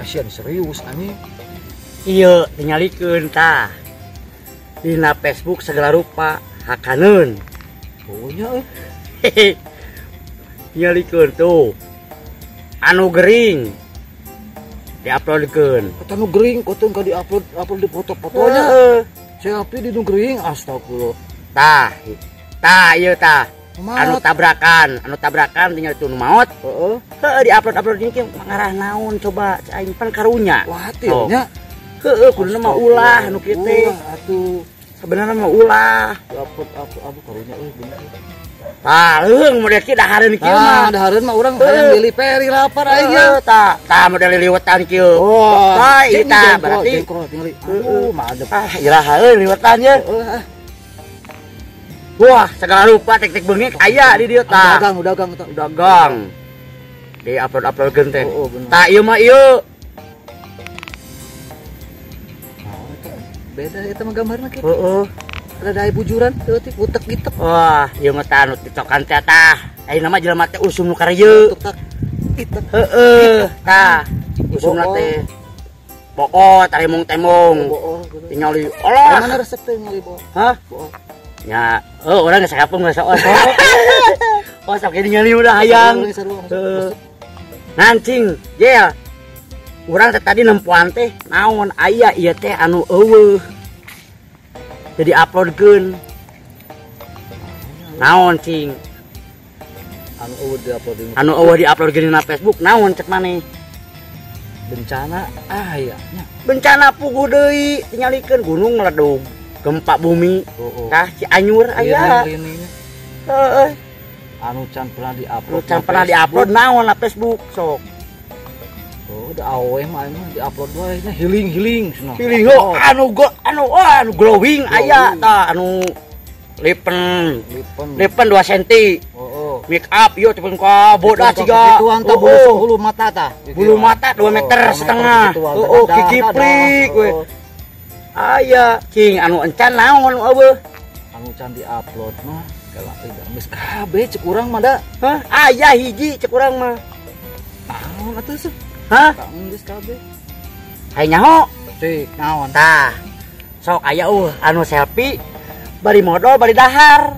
Kasihan serius anjing. Iya, tingalikeun tah. Dina Facebook segala rupa hakaneun. Pokoknya Hehe. Tingalikeun tuh. Anu gering. Diuploadkeun. kata nu gering kota nggak diupload di foto-fotonya. Selfie di nu gering astagfirullah. Tah ieu tah. Anu tabrakan tinggal itu nu maot. Heeh. Heuh diupload ini ngarah naon coba aing pan karunya. Wah, nya. Heuh kuduna mah ulah anu kitu. Atuh. Sebenarnya mah ulah. Upload karunya bener. Leung model kieu dahareun kieu mah. Dahareun mah urang hayang Lili Peri lapar aja. Tah model liwetan kieu. Oh, eta berarti. Madep. Iraha euy liwetan ye. Wah, segala rupa tek-tek beungik aya di dieu tah. Dagang. Di upload-uploadkeun teh. Tah ieu mah ieu. Beda eta mah gambarna kitu. Heeh. Ada daya bujuran teu teh utek gitu. Wah, ieu mah tah anu ticokan teh tah. Ayeuna mah jelema teh usum nu kareu. Heeh, tah. Usumna teh boot, temong. Tingali olah. Mana resep teh ngali boot? Hah? Boot. Ya, urang geus sagapung geus saos. Oh, sok ningali udah hayang. Nancing, Jel. Urang teh tadi nempuan teh naon aya ieu teh anu eueuh. Jadi uploadkeun. Naon cing? Anu eueuh di-uploadkeun na Facebook naon cek maneh? Bencana aya nya. Bencana puguh deui tingalikeun gunung meledug, gempa bumi. Tah Cianjur aya. Heeh. Anu can pernah di-upload naon na Facebook sok. Oh, da awe mah di-upload wae nya healing cenah. Healing anu glowing aya tah anu lipen 2 cm. Make up yo cepeng ka bodas ciga. Itu anta bulu mata tah. Bulu mata 2 meter setengah. Gigi plik we. Aya cing anu encan naon eueuh. Anu can di-upload mah geus kabeh cek urang mah da. Hah? Aya hiji cek urang mah. Naon atuh sih? Hah? Geus kabeh. Hai nyaho? Cik, naon? Tah. Sok aya anu selfie bari modal bari dahar.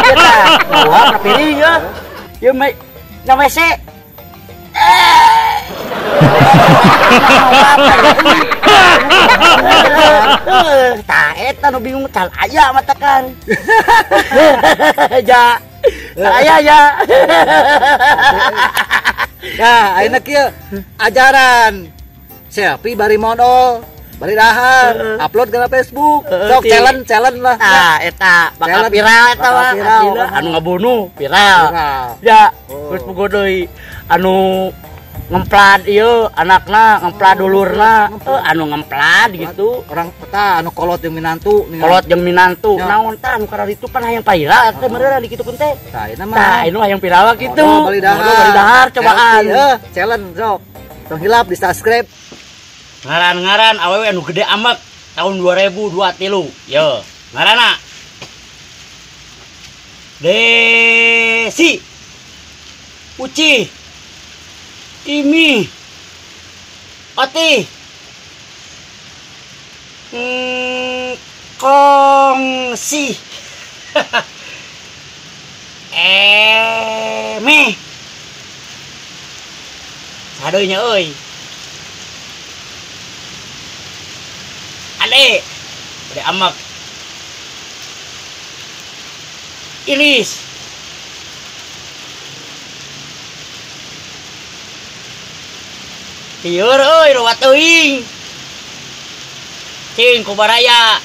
Kita bawa ke piring ya. Ya na WC. Tah eta nu bingung cal aya mah tekan. Ja. Aya ya. Ya, ayeuna kieu ajaran selfie bari modal bari dahar, upload ke Facebook. Sok challenge lah. Tah eta bakal viral eta mah. Anu ngabunuh viral. Ya, terus puguh deui anu ngemplad ieu anakna, ngemplad dulurna, anu ngemplad gitu. Orang peta anu kolot jeung minantu. Kolot jeung minantu. Naon tah anu karena itu pan hayang viral teh meureun dikitukeun teh. Tah eta mah. Tah anu hayang viral kitu. Bari dahar cobaan. Challenge sok. Tong hilap di subscribe. Ngaran awewe anu gede amek tahun 2023. Yo, ngaranna Desi, Uci, Imi, Oti, Kongsi, Eme, sadonya euy. Ade amak Ilis tieur euy ruwat teuing cing kubaraya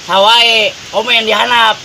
sawae komen dihanap